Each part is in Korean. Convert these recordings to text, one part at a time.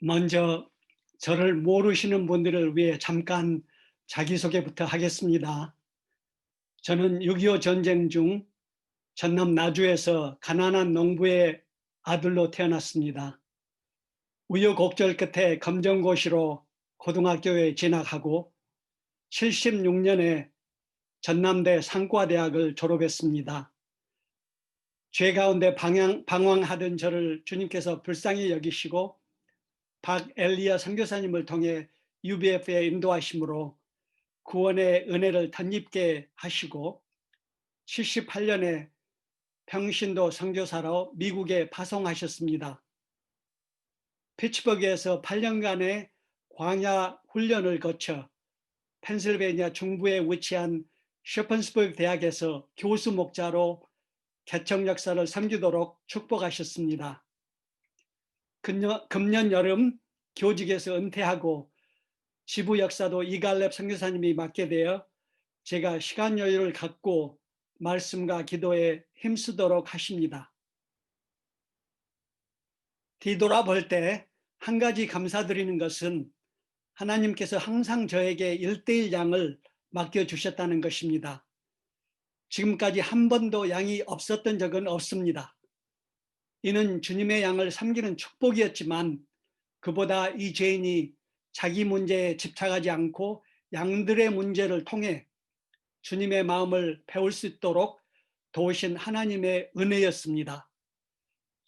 먼저 저를 모르시는 분들을 위해 잠깐 자기소개부터 하겠습니다. 저는 6.25 전쟁 중 전남 나주에서 가난한 농부의 아들로 태어났습니다. 우여곡절 끝에 검정고시로 고등학교에 진학하고 76년에 전남대 상과대학을 졸업했습니다. 죄 가운데 방황하던 저를 주님께서 불쌍히 여기시고 박엘리야 선교사님을 통해 UBF에 인도하심으로 구원의 은혜를 덧입게 하시고 78년에 평신도 선교사로 미국에 파송하셨습니다. 피츠버그에서 8년간의 광야 훈련을 거쳐 펜실베니아 중부에 위치한 셰펀스버그 대학에서 교수 목자로 개척 역사를 섬기도록 축복하셨습니다. 금년 여름 교직에서 은퇴하고 지부 역사도 이갈렙 선교사님이 맡게 되어 제가 시간 여유를 갖고 말씀과 기도에 힘쓰도록 하십니다. 뒤돌아볼 때 한 가지 감사드리는 것은 하나님께서 항상 저에게 1:1 양을 맡겨주셨다는 것입니다. 지금까지 한 번도 양이 없었던 적은 없습니다. 이는 주님의 양을 섬기는 축복이었지만 그보다 이 죄인이 자기 문제에 집착하지 않고 양들의 문제를 통해 주님의 마음을 배울 수 있도록 도우신 하나님의 은혜였습니다.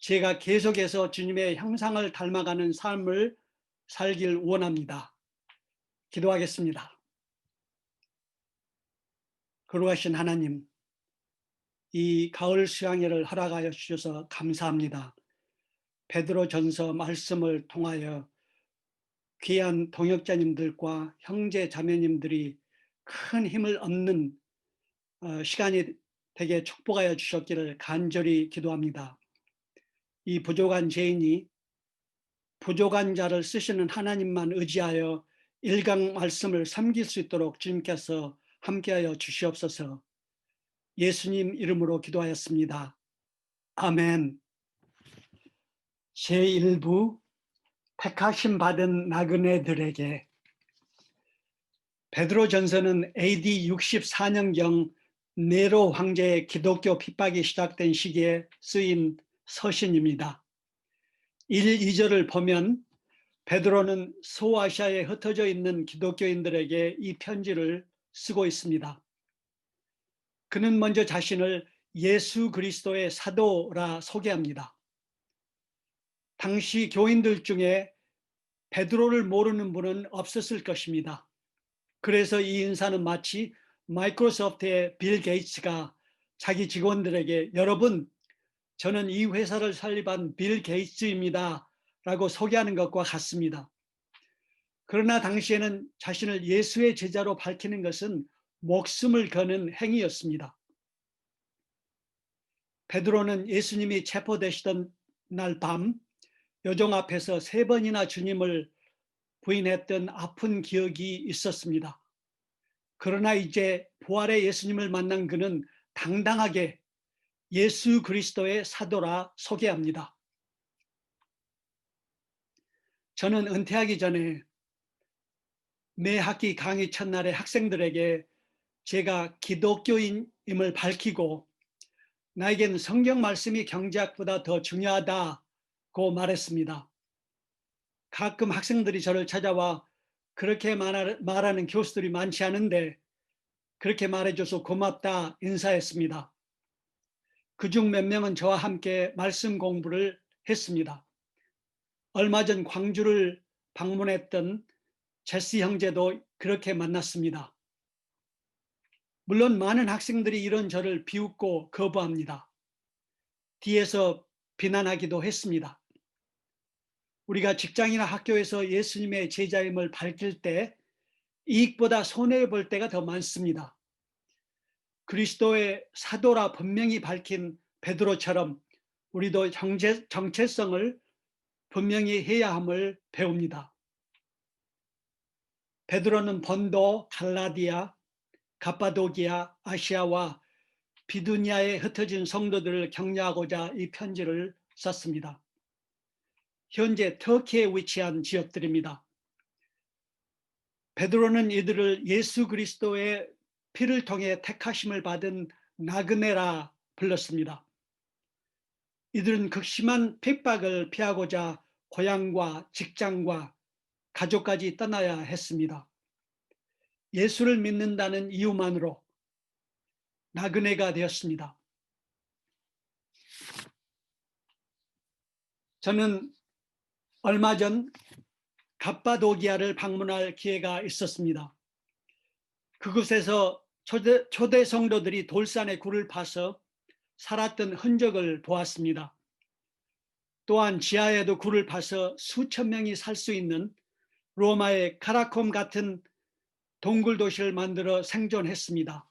제가 계속해서 주님의 형상을 닮아가는 삶을 살길 원합니다. 기도하겠습니다. 거룩하신 하나님, 이 가을 수양회를 허락하여 주셔서 감사합니다. 베드로전서 말씀을 통하여 귀한 동역자님들과 형제 자매님들이 큰 힘을 얻는 시간이 되게 축복하여 주셨기를 간절히 기도합니다. 이 부족한 죄인이 부족한 자를 쓰시는 하나님만 의지하여 일강 말씀을 섬길 수 있도록 주님께서 함께하여 주시옵소서. 예수님 이름으로 기도하였습니다. 아멘. 제1부 택하심 받은 나그네들에게. 베드로전서는 AD 64년경 네로 황제의 기독교 핍박이 시작된 시기에 쓰인 서신입니다. 1, 2절을 보면 베드로는 소아시아에 흩어져 있는 기독교인들에게 이 편지를 쓰고 있습니다. 그는 먼저 자신을 예수 그리스도의 사도라 소개합니다. 당시 교인들 중에 베드로를 모르는 분은 없었을 것입니다. 그래서 이 인사는 마치 마이크로소프트의 빌 게이츠가 자기 직원들에게 여러분, 저는 이 회사를 설립한 빌 게이츠입니다 라고 소개하는 것과 같습니다. 그러나 당시에는 자신을 예수의 제자로 밝히는 것은 목숨을 거는 행위였습니다. 베드로는 예수님이 체포되시던 날 밤 요정 앞에서 3번이나 주님을 부인했던 아픈 기억이 있었습니다. 그러나 이제 부활의 예수님을 만난 그는 당당하게 예수 그리스도의 사도라 소개합니다. 저는 은퇴하기 전에 매 학기 강의 첫날에 학생들에게 제가 기독교인임을 밝히고 나에겐 성경 말씀이 경제학보다 더 중요하다고 말했습니다. 가끔 학생들이 저를 찾아와 그렇게 말하는 교수들이 많지 않은데 그렇게 말해줘서 고맙다 인사했습니다. 그중 몇 명은 저와 함께 말씀 공부를 했습니다. 얼마 전 광주를 방문했던 제시 형제도 그렇게 만났습니다. 물론 많은 학생들이 이런 저를 비웃고 거부합니다. 뒤에서 비난하기도 했습니다. 우리가 직장이나 학교에서 예수님의 제자임을 밝힐 때 이익보다 손해볼 때가 더 많습니다. 그리스도의 사도라 분명히 밝힌 베드로처럼 우리도 정체성을 분명히 해야 함을 배웁니다. 베드로는 본도, 갈라디아, 갑바도기아, 아시아와 비두니아에 흩어진 성도들을 격려하고자 이 편지를 썼습니다. 현재 터키에 위치한 지역들입니다. 베드로는 이들을 예수 그리스도의 피를 통해 택하심을 받은 나그네라 불렀습니다. 이들은 극심한 핍박을 피하고자 고향과 직장과 가족까지 떠나야 했습니다. 예수를 믿는다는 이유만으로 나그네가 되었습니다. 저는 얼마 전 갑바도기아를 방문할 기회가 있었습니다. 그곳에서 초대 성도들이 돌산에 굴을 파서 살았던 흔적을 보았습니다. 또한 지하에도 굴을 파서 수천 명이 살 수 있는 로마의 카라콤 같은 동굴 도시를 만들어 생존했습니다.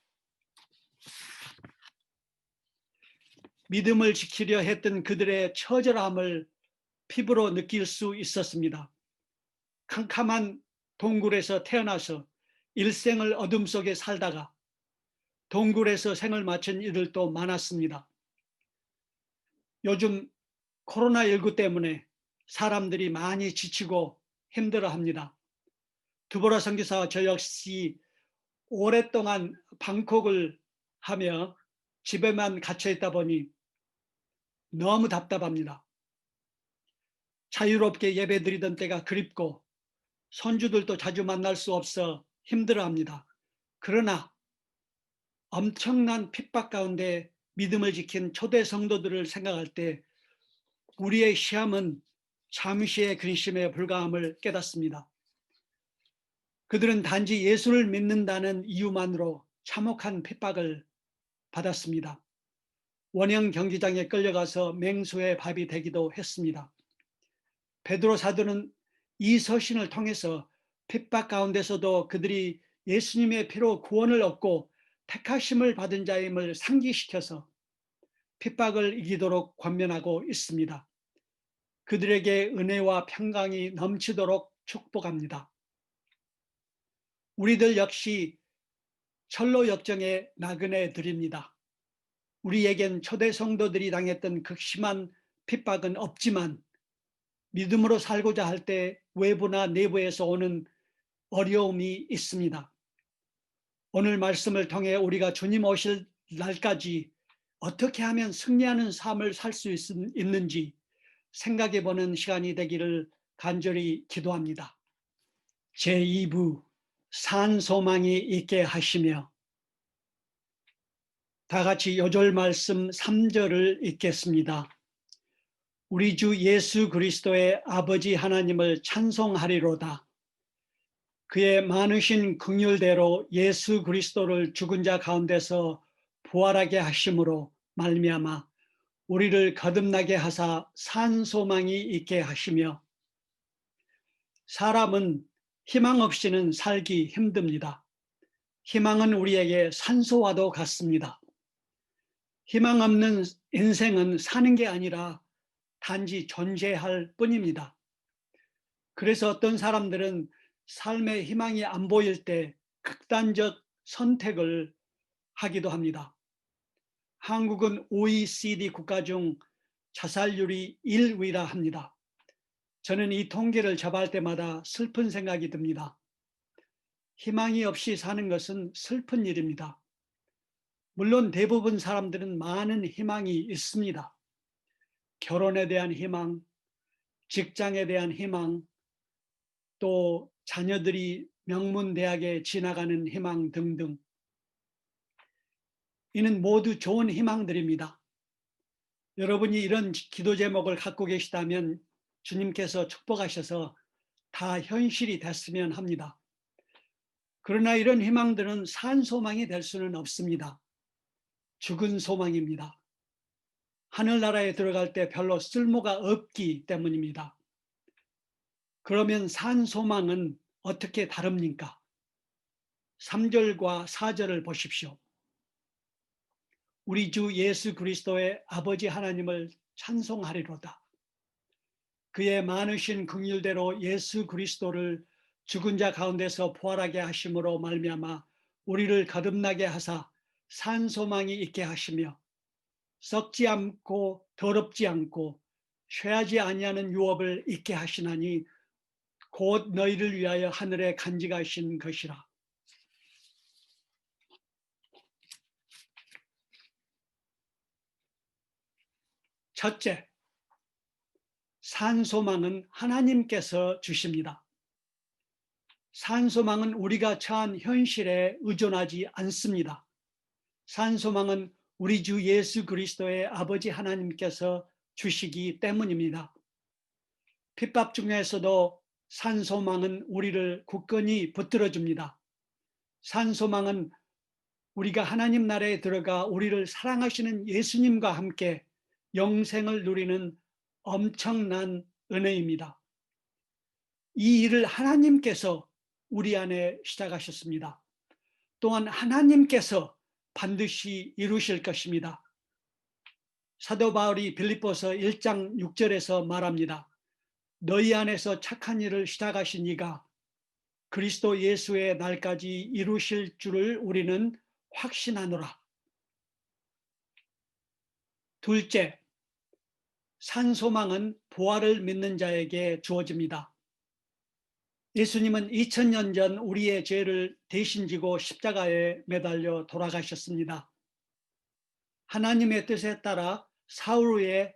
믿음을 지키려 했던 그들의 처절함을 피부로 느낄 수 있었습니다. 캄캄한 동굴에서 태어나서 일생을 어둠 속에 살다가 동굴에서 생을 마친 이들도 많았습니다. 요즘 코로나19 때문에 사람들이 많이 지치고 힘들어합니다. 두보라 선교사와 저 역시 오랫동안 방콕을 하며 집에만 갇혀 있다 보니 너무 답답합니다. 자유롭게 예배드리던 때가 그립고 손주들도 자주 만날 수 없어 힘들어합니다. 그러나 엄청난 핍박 가운데 믿음을 지킨 초대 성도들을 생각할 때 우리의 시험은 잠시의 근심에 불과함을 깨닫습니다. 그들은 단지 예수를 믿는다는 이유만으로 참혹한 핍박을 받았습니다. 원형 경기장에 끌려가서 맹수의 밥이 되기도 했습니다. 베드로 사도는 이 서신을 통해서 핍박 가운데서도 그들이 예수님의 피로 구원을 얻고 택하심을 받은 자임을 상기시켜서 핍박을 이기도록 권면하고 있습니다. 그들에게 은혜와 평강이 넘치도록 축복합니다. 우리들 역시 철로 역정의 나그네들입니다. 우리에겐 초대 성도들이 당했던 극심한 핍박은 없지만 믿음으로 살고자 할 때 외부나 내부에서 오는 어려움이 있습니다. 오늘 말씀을 통해 우리가 주님 오실 날까지 어떻게 하면 승리하는 삶을 살 수 있는지 생각해보는 시간이 되기를 간절히 기도합니다. 제2부 산소망이 있게 하시며, 다 같이 요절 말씀 3절을 읽겠습니다. 우리 주 예수 그리스도의 아버지 하나님을 찬송하리로다. 그의 많으신 긍휼대로 예수 그리스도를 죽은 자 가운데서 부활하게 하심으로 말미암아 우리를 거듭나게 하사 산 소망이 있게 하시며, 사람은 희망 없이는 살기 힘듭니다. 희망은 우리에게 산소와도 같습니다. 희망 없는 인생은 사는 게 아니라 단지 존재할 뿐입니다. 그래서 어떤 사람들은 삶의 희망이 안 보일 때 극단적 선택을 하기도 합니다. 한국은 OECD 국가 중 자살률이 1위라 합니다. 저는 이 통계를 접할 때마다 슬픈 생각이 듭니다. 희망이 없이 사는 것은 슬픈 일입니다. 물론 대부분 사람들은 많은 희망이 있습니다. 결혼에 대한 희망, 직장에 대한 희망, 또 자녀들이 명문대학에 지나가는 희망 등등. 이는 모두 좋은 희망들입니다. 여러분이 이런 기도 제목을 갖고 계시다면 주님께서 축복하셔서 다 현실이 됐으면 합니다. 그러나 이런 희망들은 산 소망이 될 수는 없습니다. 죽은 소망입니다. 하늘나라에 들어갈 때 별로 쓸모가 없기 때문입니다. 그러면 산 소망은 어떻게 다릅니까? 3절과 4절을 보십시오. 우리 주 예수 그리스도의 아버지 하나님을 찬송하리로다. 그의 많으신 긍휼대로 예수 그리스도를 죽은 자 가운데서 부활하게 하심으로 말미암아 우리를 거듭나게 하사 산 소망이 있게 하시며, 썩지 않고 더럽지 않고 쉬하지 아니하는 유업을 있게 하시나니 곧 너희를 위하여 하늘에 간직하신 것이라. 첫째, 산소망은 하나님께서 주십니다. 산소망은 우리가 처한 현실에 의존하지 않습니다. 산소망은 우리 주 예수 그리스도의 아버지 하나님께서 주시기 때문입니다. 핍박 중에서도 산소망은 우리를 굳건히 붙들어줍니다. 산소망은 우리가 하나님 나라에 들어가 우리를 사랑하시는 예수님과 함께 영생을 누리는 엄청난 은혜입니다. 이 일을 하나님께서 우리 안에 시작하셨습니다. 또한 하나님께서 반드시 이루실 것입니다. 사도 바울이 빌립보서 1장 6절에서 말합니다. 너희 안에서 착한 일을 시작하신 이가 그리스도 예수의 날까지 이루실 줄을 우리는 확신하노라. 둘째, 산소망은 부활을 믿는 자에게 주어집니다. 예수님은 2000년 전 우리의 죄를 대신 지고 십자가에 매달려 돌아가셨습니다. 하나님의 뜻에 따라 사흘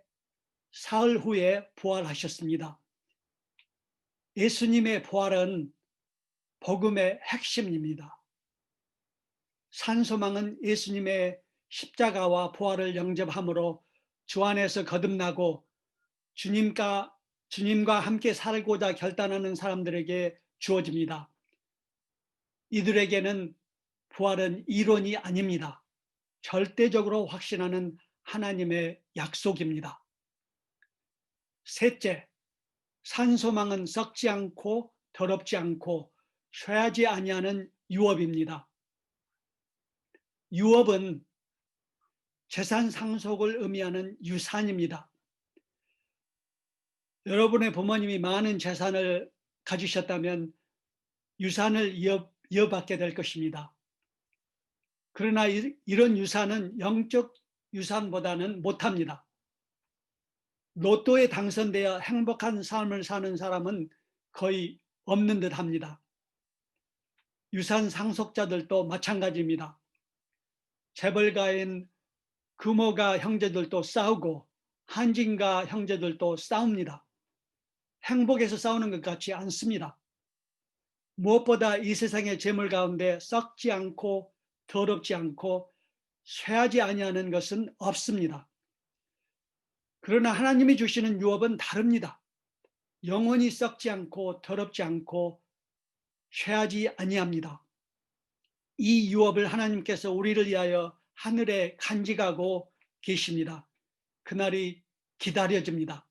후에 부활하셨습니다. 예수님의 부활은 복음의 핵심입니다. 산소망은 예수님의 십자가와 부활을 영접함으로 주 안에서 거듭나고 주님과 함께 살고자 결단하는 사람들에게 주어집니다. 이들에게는 부활은 이론이 아닙니다. 절대적으로 확신하는 하나님의 약속입니다. 셋째, 산소망은 썩지 않고 더럽지 않고 쇠하지 아니하는 유업입니다. 유업은 재산 상속을 의미하는 유산입니다. 여러분의 부모님이 많은 재산을 가지셨다면 유산을 이어받게 될 것입니다. 그러나 이런 유산은 영적 유산보다는 못합니다. 로또에 당선되어 행복한 삶을 사는 사람은 거의 없는 듯 합니다. 유산 상속자들도 마찬가지입니다. 재벌가인 금호가 형제들도 싸우고 한진가 형제들도 싸웁니다. 행복에서 싸우는 것 같지 않습니다. 무엇보다 이 세상의 재물 가운데 썩지 않고 더럽지 않고 쇠하지 아니하는 것은 없습니다. 그러나 하나님이 주시는 유업은 다릅니다. 영원히 썩지 않고 더럽지 않고 쇠하지 아니합니다. 이 유업을 하나님께서 우리를 위하여 하늘에 간직하고 계십니다. 그날이 기다려집니다.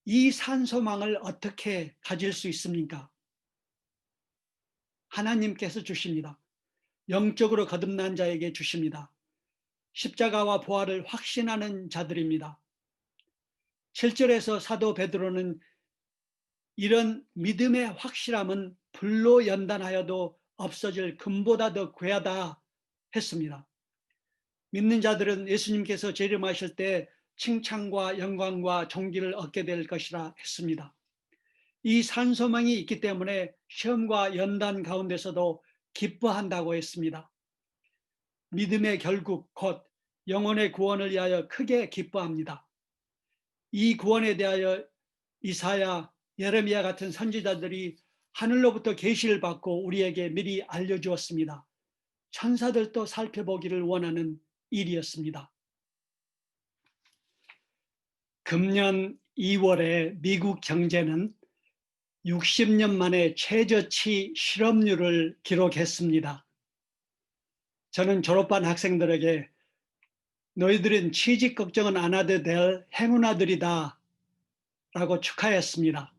이 산소망을 어떻게 가질 수 있습니까? 하나님께서 주십니다. 영적으로 거듭난 자에게 주십니다. 십자가와 부활을 확신하는 자들입니다. 7절에서 사도 베드로는 이런 믿음의 확실함은 불로 연단하여도 없어질 금보다 더 귀하다 했습니다. 믿는 자들은 예수님께서 재림하실 때 칭찬과 영광과 존귀를 얻게 될 것이라 했습니다. 이 산소망이 있기 때문에 시험과 연단 가운데서도 기뻐한다고 했습니다. 믿음의 결국 곧 영혼의 구원을 위하여 크게 기뻐합니다. 이 구원에 대하여 이사야, 예레미야 같은 선지자들이 하늘로부터 계시를 받고 우리에게 미리 알려주었습니다. 천사들도 살펴보기를 원하는 일이었습니다. 금년 2월에 미국 경제는 60년 만에 최저치 실업률을 기록했습니다. 저는 졸업반 학생들에게 너희들은 취직 걱정은 안 해도 될 행운아들이다 라고 축하했습니다.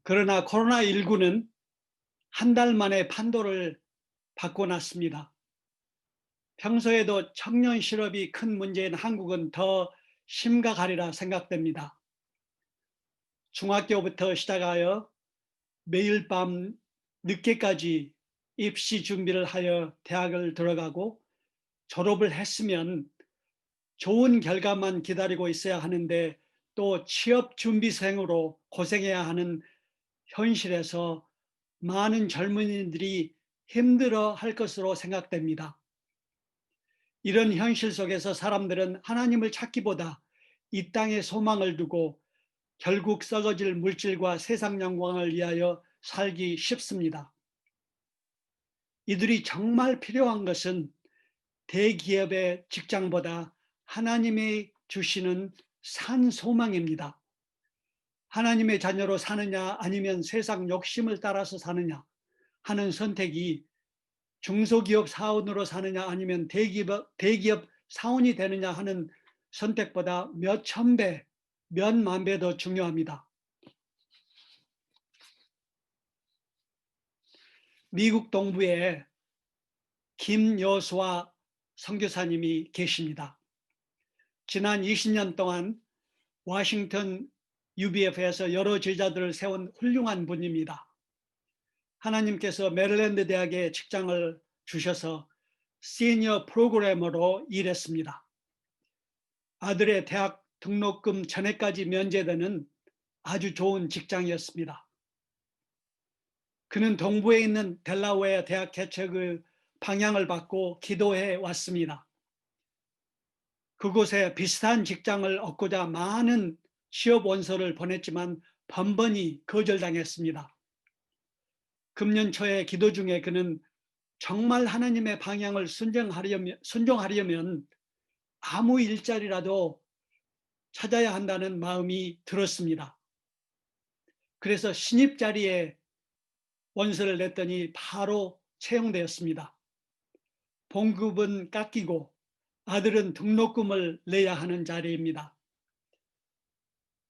그러나 코로나19는 한 달 만에 판도를 바꿔놨습니다. 평소에도 청년 실업이 큰 문제인 한국은 더 심각하리라 생각됩니다. 중학교부터 시작하여 매일 밤 늦게까지 입시 준비를 하여 대학을 들어가고 졸업을 했으면 좋은 결과만 기다리고 있어야 하는데 또 취업 준비생으로 고생해야 하는 현실에서 많은 젊은이들이 힘들어 할 것으로 생각됩니다. 이런 현실 속에서 사람들은 하나님을 찾기보다 이 땅에 소망을 두고 결국 썩어질 물질과 세상 영광을 위하여 살기 쉽습니다. 이들이 정말 필요한 것은 대기업의 직장보다 하나님이 주시는 산 소망입니다. 하나님의 자녀로 사느냐 아니면 세상 욕심을 따라서 사느냐 하는 선택이 중소기업 사원으로 사느냐 아니면 대기업 사원이 되느냐 하는 선택보다 몇 천 배, 몇 만 배 더 중요합니다. 미국 동부에 김여수아 선교사님이 계십니다. 지난 20년 동안 워싱턴 UBF에서 여러 제자들을 세운 훌륭한 분입니다. 하나님께서 메릴랜드 대학에 직장을 주셔서 시니어 프로그래머로 일했습니다. 아들의 대학 등록금 전액까지 면제되는 아주 좋은 직장이었습니다. 그는 동부에 있는 델라웨어 대학 개척의 방향을 받고 기도해 왔습니다. 그곳에 비슷한 직장을 얻고자 많은 취업 원서를 보냈지만 번번이 거절당했습니다. 금년 초에 기도 중에 그는 정말 하나님의 방향을 순종하려면 아무 일자리라도 찾아야 한다는 마음이 들었습니다. 그래서 신입 자리에 원서를 냈더니 바로 채용되었습니다. 봉급은 깎이고 아들은 등록금을 내야 하는 자리입니다.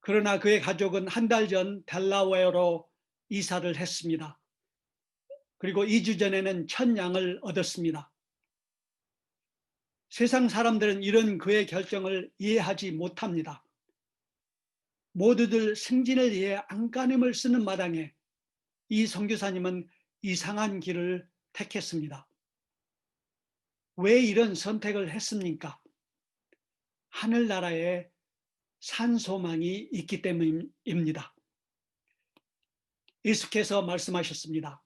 그러나 그의 가족은 한 달 전 델라웨어로 이사를 했습니다. 그리고 2주 전에는 첫 양을 얻었습니다. 세상 사람들은 이런 그의 결정을 이해하지 못합니다. 모두들 승진을 위해 안간힘을 쓰는 마당에 이 선교사님은 이상한 길을 택했습니다. 왜 이런 선택을 했습니까? 하늘나라에 산 소망이 있기 때문입니다. 예수께서 말씀하셨습니다.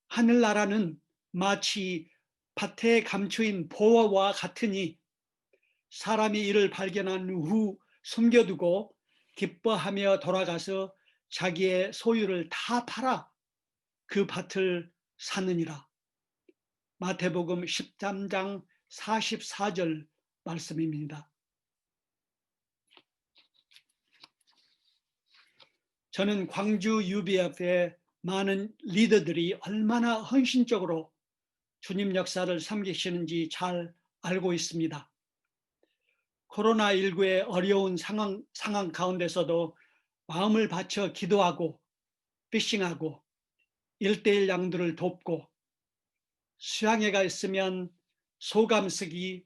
하늘나라는 마치 밭에 감추인 보화와 같으니 사람이 이를 발견한 후 숨겨두고 기뻐하며 돌아가서 자기의 소유를 다 팔아 그 밭을 사느니라. 마태복음 13장 44절 말씀입니다. 저는 광주 UBF의 많은 리더들이 얼마나 헌신적으로 주님 역사를 섬기시는지 잘 알고 있습니다. 코로나19의 어려운 상황 가운데서도 마음을 바쳐 기도하고 피싱하고 1:1 양들을 돕고 수양회가 있으면 소감 쓰기,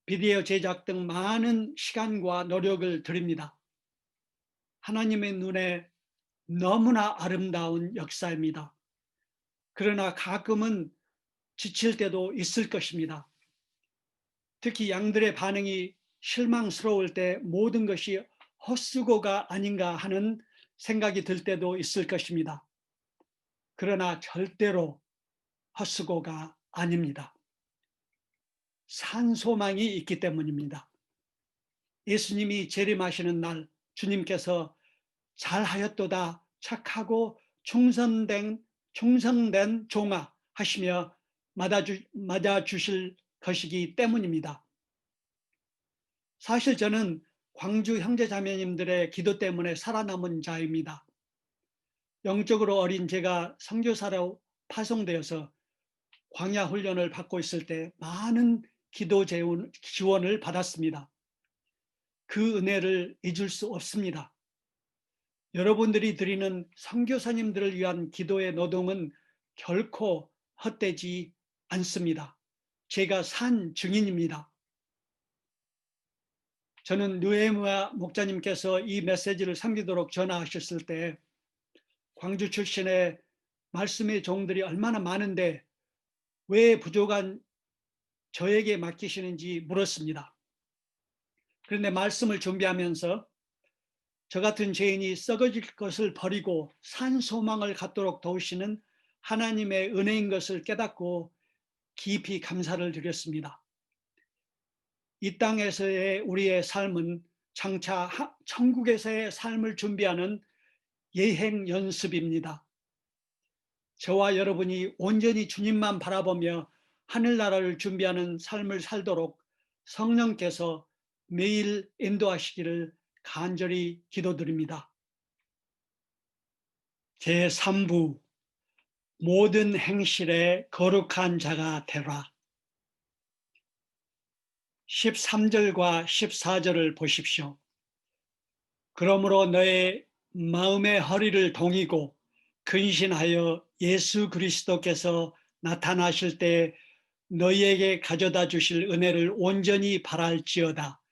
비디오 제작 등 많은 시간과 노력을 드립니다. 하나님의 눈에 너무나 아름다운 역사입니다. 그러나 가끔은 지칠 때도 있을 것입니다. 특히 양들의 반응이 실망스러울 때 모든 것이 헛수고가 아닌가 하는 생각이 들 때도 있을 것입니다. 그러나 절대로 헛수고가 아닙니다. 산 소망이 있기 때문입니다. 예수님이 재림하시는 날 주님께서 잘하였도다 착하고 충성된 종아 하시며 맞아주실 것이기 때문입니다. 사실 저는 광주 형제자매님들의 기도 때문에 살아남은 자입니다. 영적으로 어린 제가 선교사로 파송되어서 광야 훈련을 받고 있을 때 많은 기도 지원을 받았습니다. 그 은혜를 잊을 수 없습니다. 여러분들이 드리는 선교사님들을 위한 기도의 노동은 결코 헛되지 않습니다. 제가 산 증인입니다. 저는 느헤미야 목사님께서 이 메시지를 섬기도록 전화하셨을 때 광주 출신의 말씀의 종들이 얼마나 많은데 왜 부족한 저에게 맡기시는지 물었습니다. 그런데 말씀을 준비하면서 저 같은 죄인이 썩어질 것을 버리고 산 소망을 갖도록 도우시는 하나님의 은혜인 것을 깨닫고 깊이 감사를 드렸습니다. 이 땅에서의 우리의 삶은 장차 천국에서의 삶을 준비하는 예행 연습입니다. 저와 여러분이 온전히 주님만 바라보며 하늘나라를 준비하는 삶을 살도록 성령께서 매일 인도하시기를 간절히 기도드립니다. 제3부 모든 행실에 거룩한 자가 되라. 13절과 14절을 보십시오. 그러므로 너의 마음의 허리를 동이고 근신하여 예수 그리스도께서 나타나실 때 너희에게 가져다 주실 은혜를 온전히 바랄지어다.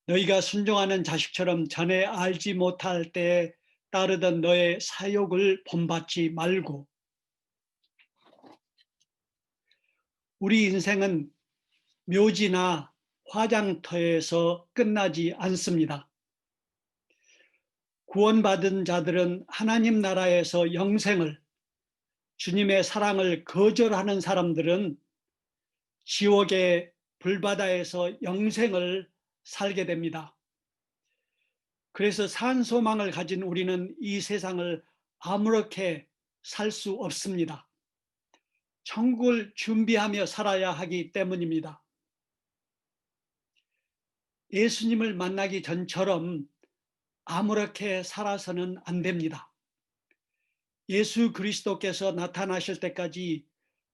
너희가 순종하는 자식처럼 전에 알지 못할 때에 따르던 너의 사욕을 본받지 말고. 우리 인생은 묘지나 화장터에서 끝나지 않습니다. 구원받은 자들은 하나님 나라에서 영생을, 주님의 사랑을 거절하는 사람들은 지옥의 불바다에서 영생을 살게 됩니다. 그래서 산 소망을 가진 우리는 이 세상을 아무렇게 살 수 없습니다. 천국을 준비하며 살아야 하기 때문입니다. 예수님을 만나기 전처럼 아무렇게 살아서는 안 됩니다. 예수 그리스도께서 나타나실 때까지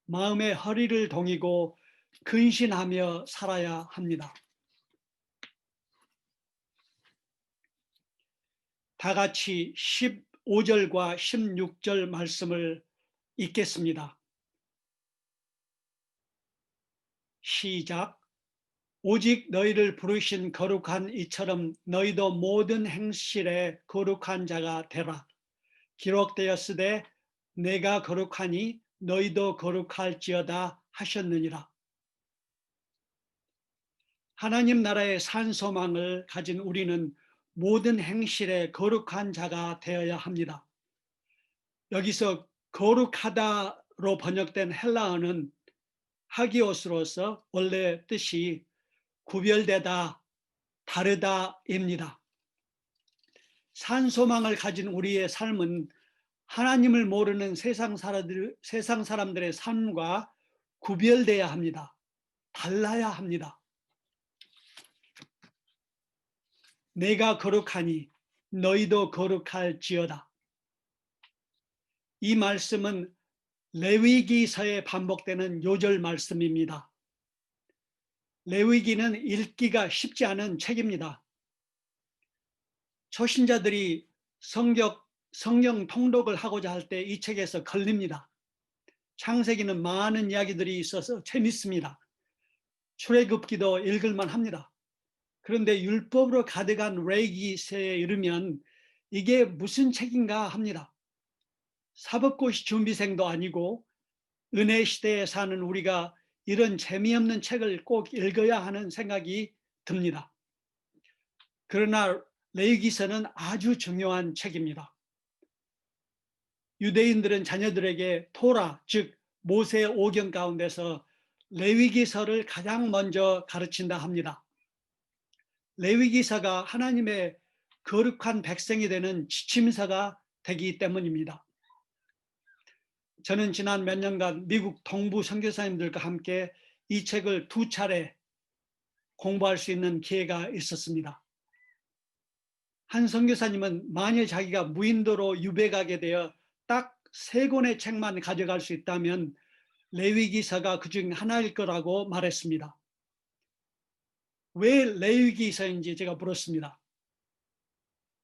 마음의 허리를 동이고 근신하며 살아야 합니다. 다 같이 15절과 16절 말씀을 읽겠습니다. 시작. 오직 너희를 부르신 거룩한 이처럼 너희도 모든 행실에 거룩한 자가 되라. 기록되었으되 내가 거룩하니 너희도 거룩할지어다 하셨느니라. 하나님 나라의 산 소망을 가진 우리는 모든 행실에 거룩한 자가 되어야 합니다. 여기서 거룩하다로 번역된 헬라어는 하기오스로서 원래 뜻이 구별되다, 다르다입니다. 산 소망을 가진 우리의 삶은 하나님을 모르는 세상 사람들의 삶과 구별돼야 합니다. 달라야 합니다. 내가 거룩하니 너희도 거룩할지어다. 이 말씀은 레위기서에 반복되는 요절 말씀입니다. 레위기는 읽기가 쉽지 않은 책입니다. 초신자들이 성경 통독을 하고자 할 때 이 책에서 걸립니다. 창세기는 많은 이야기들이 있어서 재밌습니다. 출애굽기도 읽을만 합니다. 그런데 율법으로 가득한 레위기서에 이르면 이게 무슨 책인가 합니다. 사법고시 준비생도 아니고 은혜 시대에 사는 우리가 이런 재미없는 책을 꼭 읽어야 하는 생각이 듭니다. 그러나 레위기서는 아주 중요한 책입니다. 유대인들은 자녀들에게 토라, 즉 모세의 오경 가운데서 레위기서를 가장 먼저 가르친다 합니다. 레위기서가 하나님의 거룩한 백성이 되는 지침서가 되기 때문입니다. 저는 지난 몇 년간 미국 동부 선교사님들과 함께 이 책을 2차례 공부할 수 있는 기회가 있었습니다. 한 선교사님은 만일 자기가 무인도로 유배가게 되어 딱 3권의 책만 가져갈 수 있다면 레위기서가 그중 하나일 거라고 말했습니다. 왜 레위기서인지 제가 물었습니다.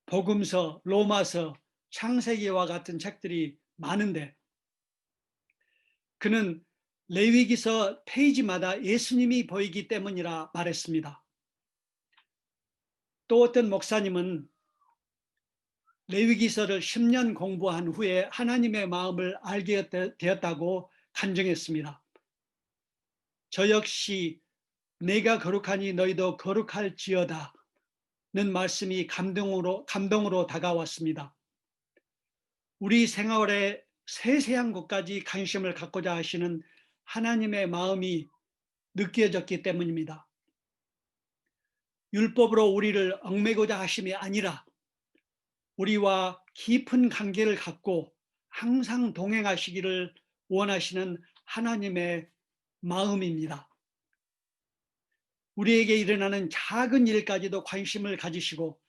복음서, 로마서, 창세기와 같은 책들이 많은데 그는 레위기서 페이지마다 예수님이 보이기 때문이라 말했습니다. 또 어떤 목사님은 레위기서를 10년 공부한 후에 하나님의 마음을 알게 되었다고 간증했습니다. 저 역시 내가 거룩하니 너희도 거룩할지어다 말씀이 감동으로 다가왔습니다. 우리 생활의 세세한 것까지 관심을 갖고자 하시는 하나님의 마음이 느껴졌기 때문입니다. 율법으로 우리를 얽매고자 하심이 아니라 우리와 깊은 관계를 갖고 항상 동행하시기를 원하시는 하나님의 마음입니다. 우리에게 일어나는 작은 일까지도 관심을 가지시고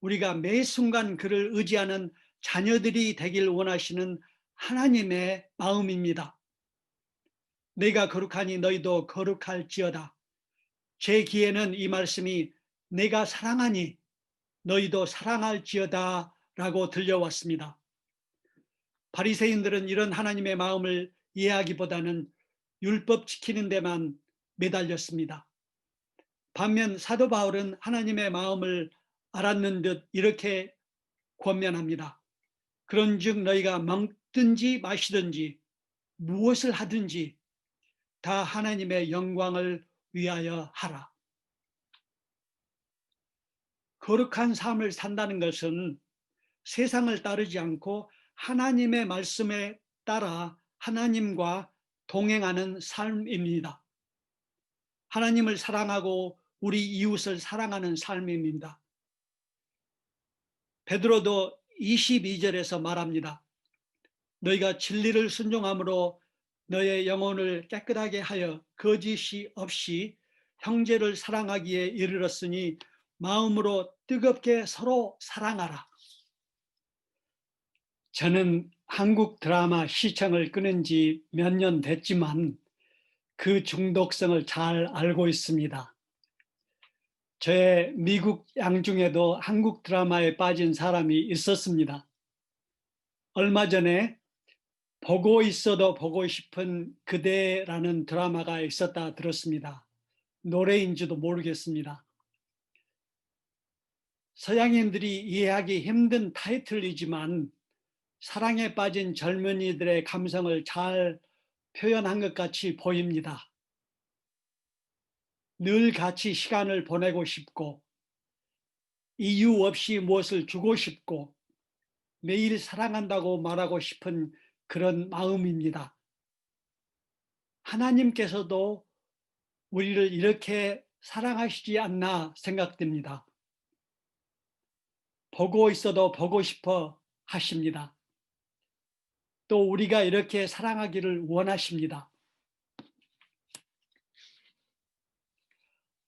우리가 매 순간 그를 의지하는 자녀들이 되길 원하시는 하나님의 마음입니다. 내가 거룩하니 너희도 거룩할지어다. 제 귀에는 이 말씀이 내가 사랑하니 너희도 사랑할지어다 라고 들려왔습니다. 바리새인들은 이런 하나님의 마음을 이해하기보다는 율법 지키는 데만 매달렸습니다. 반면 사도 바울은 하나님의 마음을 알았는 듯 이렇게 권면합니다. 그런즉 너희가 먹든지 마시든지 무엇을 하든지 다 하나님의 영광을 위하여 하라. 거룩한 삶을 산다는 것은 세상을 따르지 않고 하나님의 말씀에 따라 하나님과 동행하는 삶입니다. 하나님을 사랑하고 우리 이웃을 사랑하는 삶입니다. 베드로도 22절에서 말합니다. 너희가 진리를 순종함으로 너의 영혼을 깨끗하게 하여 거짓이 없이 형제를 사랑하기에 이르렀으니 마음으로 뜨겁게 서로 사랑하라. 저는 한국 드라마 시청을 끊은 지 몇 년 됐지만 그 중독성을 잘 알고 있습니다. 저의 미국 양중에도 한국 드라마에 빠진 사람이 있었습니다. 얼마 전에 보고 있어도 보고 싶은 그대라는 드라마가 있었다 들었습니다. 노래인지도 모르겠습니다. 서양인들이 이해하기 힘든 타이틀이지만 사랑에 빠진 젊은이들의 감성을 잘 표현한 것 같이 보입니다. 늘 같이 시간을 보내고 싶고 이유 없이 무엇을 주고 싶고 매일 사랑한다고 말하고 싶은 그런 마음입니다. 하나님께서도 우리를 이렇게 사랑하시지 않나 생각됩니다. 보고 있어도 보고 싶어 하십니다. 또 우리가 이렇게 사랑하기를 원하십니다.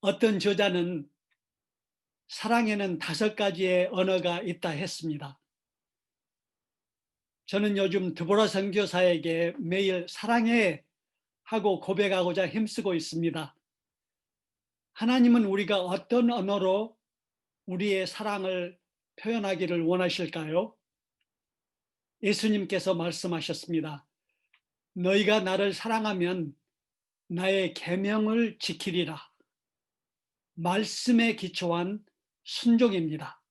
어떤 저자는 사랑에는 5가지의 언어가 있다 했습니다. 저는 요즘 드보라 선교사에게 매일 사랑해 하고 고백하고자 힘쓰고 있습니다. 하나님은 우리가 어떤 언어로 우리의 사랑을 표현하기를 원하실까요? 예수님께서 말씀하셨습니다. 너희가 나를 사랑하면 나의 계명을 지키리라. 말씀에 기초한 순종입니다.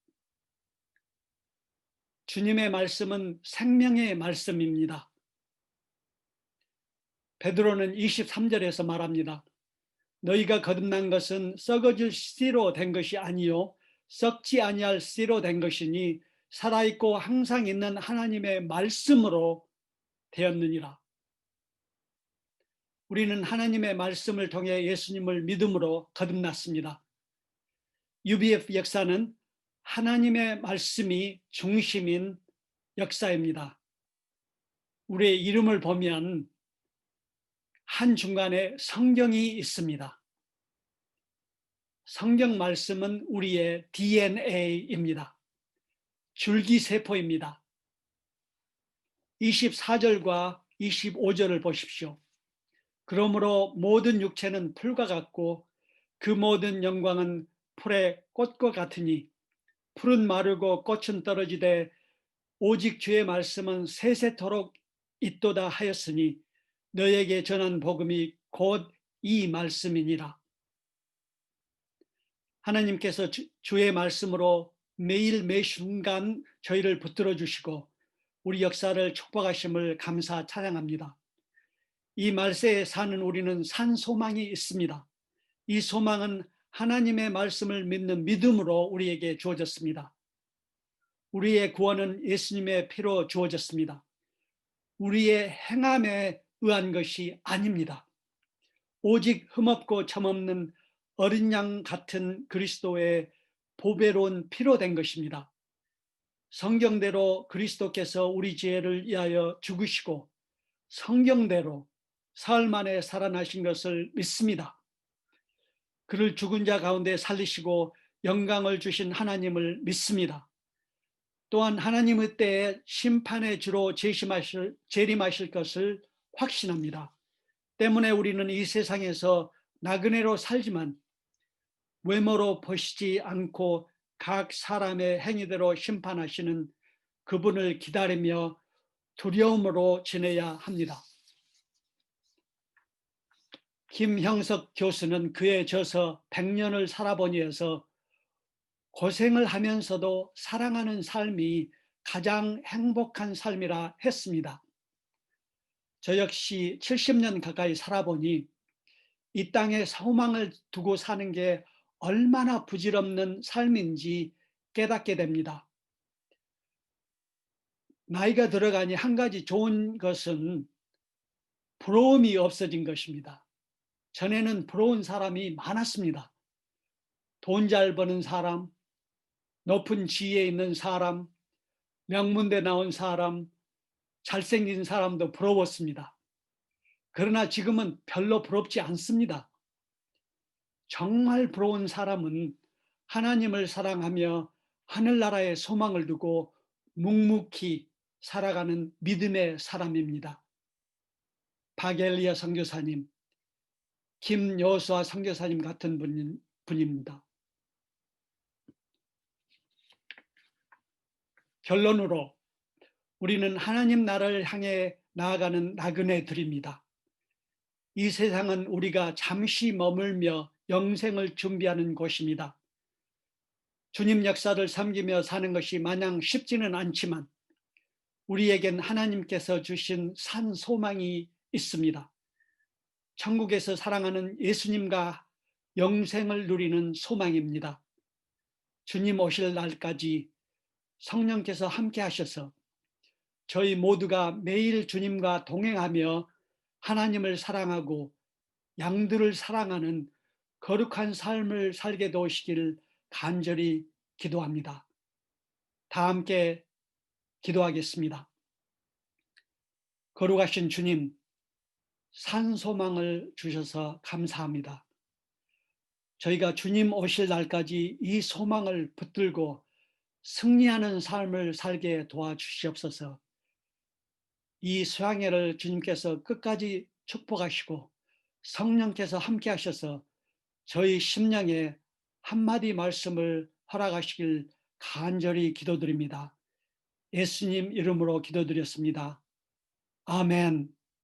주님의 말씀은 생명의 말씀입니다. 베드로는 23절에서 말합니다. 너희가 거듭난 것은 썩어질 씨로 된 것이 아니요 썩지 아니할 씨로 된 것이니 살아있고 항상 있는 하나님의 말씀으로 되었느니라. 우리는 하나님의 말씀을 통해 예수님을 믿음으로 거듭났습니다. UBF 역사는 하나님의 말씀이 중심인 역사입니다. 우리의 이름을 보면 한중간에 성경이 있습니다. 성경 말씀은 우리의 DNA입니다. 줄기세포입니다. 24절과 25절을 보십시오. 그러므로 모든 육체는 풀과 같고 그 모든 영광은 풀의 꽃과 같으니 풀은 마르고 꽃은 떨어지되 오직 주의 말씀은 세세토록 있도다 하였으니 너에게 전한 복음이 곧 이 말씀이니라. 하나님께서 주의 말씀으로 매일 매 순간 저희를 붙들어 주시고 우리 역사를 축복하심을 감사 찬양합니다. 이 말세에 사는 우리는 산 소망이 있습니다. 이 소망은 하나님의 말씀을 믿는 믿음으로 우리에게 주어졌습니다. 우리의 구원은 예수님의 피로 주어졌습니다. 우리의 행함에 의한 것이 아닙니다. 오직 흠없고 점없는 어린 양 같은 그리스도의 보배로운 피로 된 것입니다. 성경대로 그리스도께서 우리 죄를 위하여 죽으시고 성경대로 사흘 만에 살아나신 것을 믿습니다. 그를 죽은 자 가운데 살리시고 영광을 주신 하나님을 믿습니다. 또한 하나님의 때에 심판의 주로 재림하실 것을 확신합니다. 때문에 우리는 이 세상에서 나그네로 살지만 외모로 보시지 않고 각 사람의 행위대로 심판하시는 그분을 기다리며 두려움으로 지내야 합니다. 김형석 교수는 그의 저서 100년을 살아보니에서 고생을 하면서도 사랑하는 삶이 가장 행복한 삶이라 했습니다. 저 역시 70년 가까이 살아보니 이 땅에 소망을 두고 사는 게 얼마나 부질없는 삶인지 깨닫게 됩니다. 나이가 들어가니 한 가지 좋은 것은 부러움이 없어진 것입니다. 전에는 부러운 사람이 많았습니다. 돈 잘 버는 사람, 높은 지위에 있는 사람, 명문대 나온 사람, 잘생긴 사람도 부러웠습니다. 그러나 지금은 별로 부럽지 않습니다. 정말 부러운 사람은 하나님을 사랑하며 하늘나라에 소망을 두고 묵묵히 살아가는 믿음의 사람입니다. 박엘리아 선교사님, 김여수아 선교사님 같은 분입니다. 결론으로 우리는 하나님 나라를 향해 나아가는 나그네들입니다. 이 세상은 우리가 잠시 머물며 영생을 준비하는 곳입니다. 주님 역사를 섬기며 사는 것이 마냥 쉽지는 않지만 우리에겐 하나님께서 주신 산 소망이 있습니다. 천국에서 사랑하는 예수님과 영생을 누리는 소망입니다. 주님 오실 날까지 성령께서 함께 하셔서 저희 모두가 매일 주님과 동행하며 하나님을 사랑하고 양들을 사랑하는 거룩한 삶을 살게 도우시길 간절히 기도합니다. 다 함께 기도하겠습니다. 거룩하신 주님, 산 소망을 주셔서 감사합니다. 저희가 주님 오실 날까지 이 소망을 붙들고 승리하는 삶을 살게 도와주시옵소서. 이 수양회를 주님께서 끝까지 축복하시고 성령께서 함께 하셔서 저희 심령에 한마디 말씀을 허락하시길 간절히 기도드립니다. 예수님 이름으로 기도드렸습니다. 아멘.